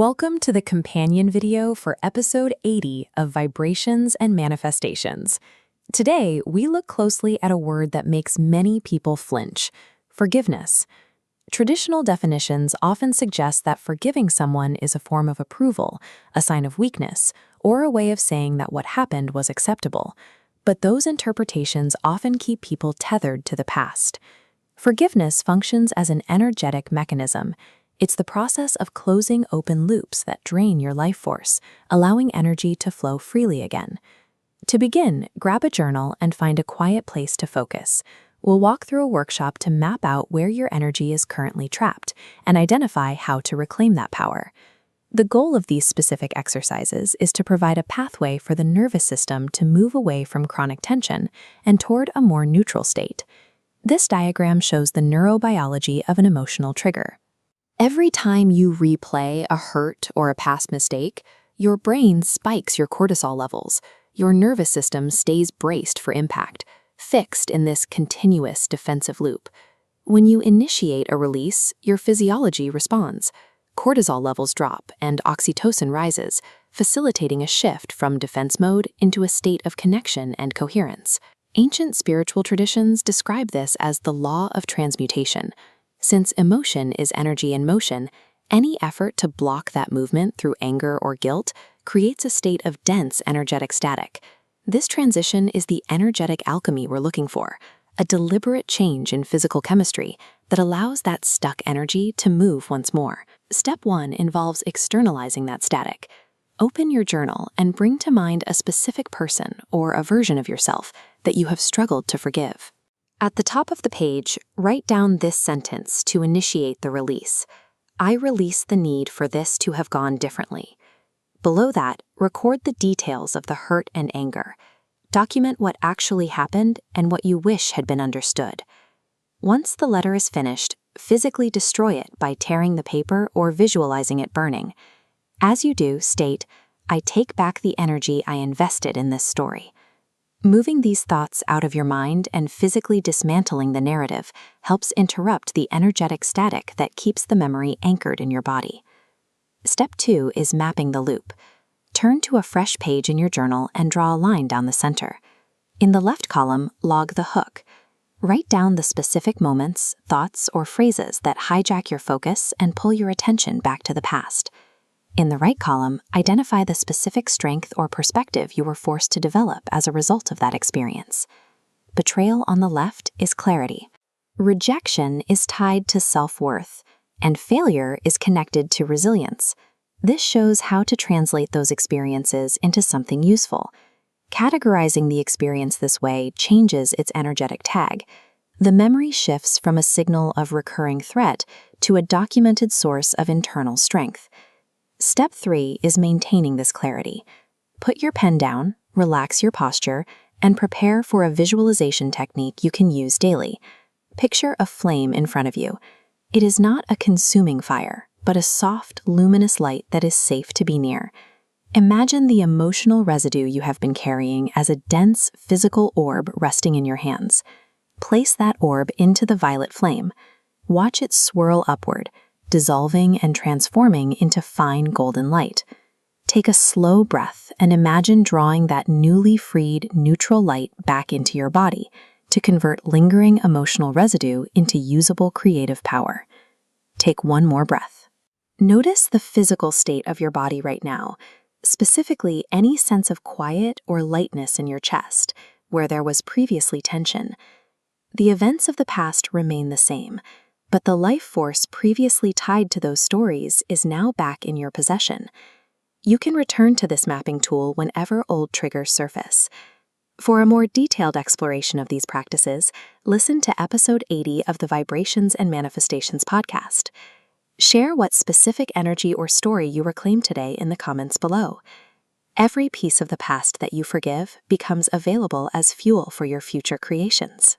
Welcome to the companion video for episode 80 of Vibrations and Manifestations. Today, we look closely at a word that makes many people flinch: forgiveness. Traditional definitions often suggest that forgiving someone is a form of approval, a sign of weakness, or a way of saying that what happened was acceptable. But those interpretations often keep people tethered to the past. Forgiveness functions as an energetic mechanism. It's the process of closing open loops that drain your life force, allowing energy to flow freely again. To begin, grab a journal and find a quiet place to focus. We'll walk through a workshop to map out where your energy is currently trapped and identify how to reclaim that power. The goal of these specific exercises is to provide a pathway for the nervous system to move away from chronic tension and toward a more neutral state. This diagram shows the neurobiology of an emotional trigger. Every time you replay a hurt or a past mistake, your brain spikes your cortisol levels. Your nervous system stays braced for impact, fixed in this continuous defensive loop. When you initiate a release, your physiology responds. Cortisol levels drop and oxytocin rises, facilitating a shift from defense mode into a state of connection and coherence. Ancient spiritual traditions describe this as the law of transmutation. Since emotion is energy in motion, any effort to block that movement through anger or guilt creates a state of dense energetic static. This transition is the energetic alchemy we're looking for, a deliberate change in physical chemistry that allows that stuck energy to move once more. Step 1 involves externalizing that static. Open your journal and bring to mind a specific person or a version of yourself that you have struggled to forgive. At the top of the page, write down this sentence to initiate the release. I release the need for this to have gone differently. Below that, record the details of the hurt and anger. Document what actually happened and what you wish had been understood. Once the letter is finished, physically destroy it by tearing the paper or visualizing it burning. As you do, state, I take back the energy I invested in this story. Moving these thoughts out of your mind and physically dismantling the narrative helps interrupt the energetic static that keeps the memory anchored in your body. Step 2 is mapping the loop. Turn to a fresh page in your journal and draw a line down the center. In the left column, log the hook. Write down the specific moments, thoughts, or phrases that hijack your focus and pull your attention back to the past. In the right column, identify the specific strength or perspective you were forced to develop as a result of that experience. Betrayal on the left is clarity. Rejection is tied to self-worth, and failure is connected to resilience. This shows how to translate those experiences into something useful. Categorizing the experience this way changes its energetic tag. The memory shifts from a signal of recurring threat to a documented source of internal strength. Step 3 is maintaining this clarity. Put your pen down, relax your posture, and prepare for a visualization technique you can use daily. Picture a flame in front of you. It is not a consuming fire, but a soft, luminous light that is safe to be near. Imagine the emotional residue you have been carrying as a dense, physical orb resting in your hands. Place that orb into the violet flame. Watch it swirl upward, dissolving and transforming into fine golden light. Take a slow breath and imagine drawing that newly freed neutral light back into your body to convert lingering emotional residue into usable creative power. Take one more breath. Notice the physical state of your body right now, specifically any sense of quiet or lightness in your chest, where there was previously tension. The events of the past remain the same, but the life force previously tied to those stories is now back in your possession. You can return to this mapping tool whenever old triggers surface. For a more detailed exploration of these practices, listen to episode 80 of the Vibrations and Manifestations podcast. Share what specific energy or story you reclaimed today in the comments below. Every piece of the past that you forgive becomes available as fuel for your future creations.